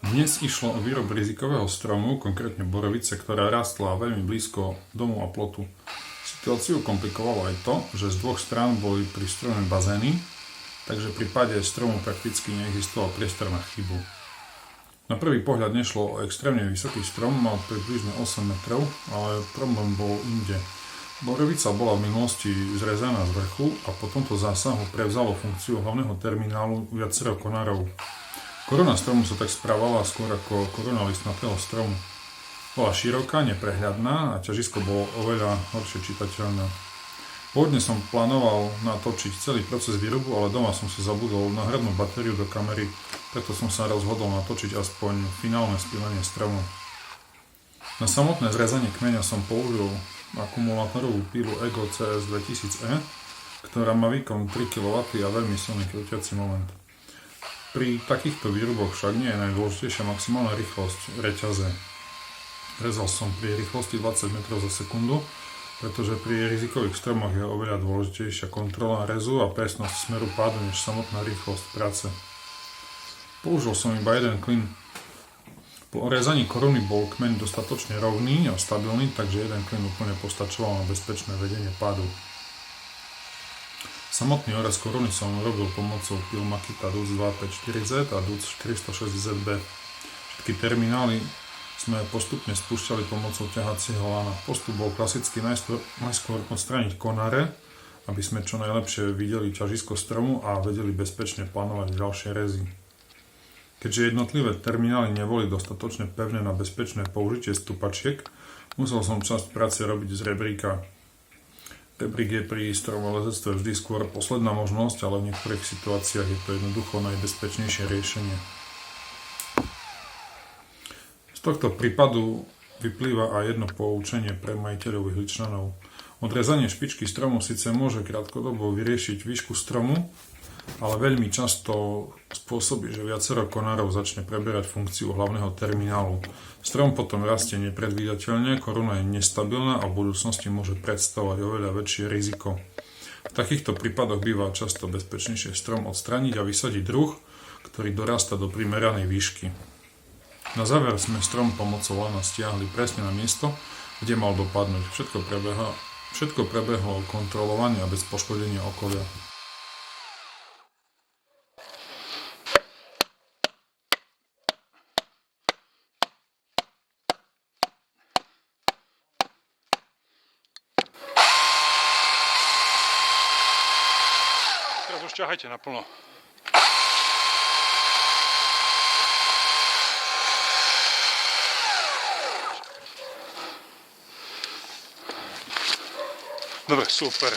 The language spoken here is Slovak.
Dnes išlo o výrob rizikového stromu, konkrétne borovice, ktorá rástla veľmi blízko domu a plotu. Situáciu komplikovalo aj to, že z dvoch strán boli pri strome bazény, takže pri páde stromu prakticky neexistoval priestor na chybu. Na prvý pohľad nešlo o extrémne vysoký strom, mal približne 8 metrov, ale problém bol inde. Borovica bola v minulosti zrezaná z vrchu a po tomto zásahu prevzalo funkciu hlavného terminálu viacero konárov. Koruna stromu sa tak správala skôr ako koruna listnatého stromu. Bola široká, neprehľadná a ťažisko bolo oveľa horšie čitateľné. Pôvodne som plánoval natočiť celý proces výrobu, ale doma som si zabudol náhradnú batériu do kamery, preto som sa rozhodol natočiť aspoň finálne spílenie stromu. Na samotné zrezanie kmeňa som použil akumulátorovú pílu Ego CS 2000E, ktorá má výkon 3 kW a veľmi silný krútiaci moment. Pri takýchto výroboch však nie je najdôležitejšia maximálna rýchlosť reťaze. Rezal som pri rýchlosti 20 m za sekundu, pretože pri rizikových stromoch je oveľa dôležitejšia kontrola rezu a presnosť smeru pádu než samotná rýchlosť práce. Použil som iba jeden klin. Po rezaní koruny bol kmeň dostatočne rovný a stabilný, takže jeden klin úplne postačoval na bezpečné vedenie pádu. Samotný orez koruny som robil pomocou píl Makita DUC 254Z a DUC 406ZB. Všetky terminály sme postupne spúšťali pomocou ťahacieho lana. Postup bol klasicky najskôr odstrániť konáre, aby sme čo najlepšie videli ťažisko stromu a vedeli bezpečne plánovať ďalšie rezy. Keďže jednotlivé terminály neboli dostatočne pevné na bezpečné použitie stupačiek, musel som časť práce robiť z rebríka. Rebrík je pri stromolezectve vždy skôr posledná možnosť, ale v niektorých situáciách je to jednoducho najbezpečnejšie riešenie. Z tohto prípadu vyplýva aj jedno poučenie pre majiteľov ihličnanov. Odrezanie špičky stromu síce môže krátkodobo vyriešiť výšku stromu, ale veľmi často spôsobí, že viacero konárov začne preberať funkciu hlavného terminálu. Strom potom rastie nepredvídateľne, koruna je nestabilná a v budúcnosti môže predstavovať oveľa väčšie riziko. V takýchto prípadoch býva často bezpečnejšie strom odstrániť a vysadiť druh, ktorý dorasta do primeranej výšky. Na záver sme strom pomocou lana stiahli presne na miesto, kde mal dopadnúť. Všetko prebehlo kontrolovane a bez poškodenia okolia. Teraz už ťahajte naplno. Dobre, super.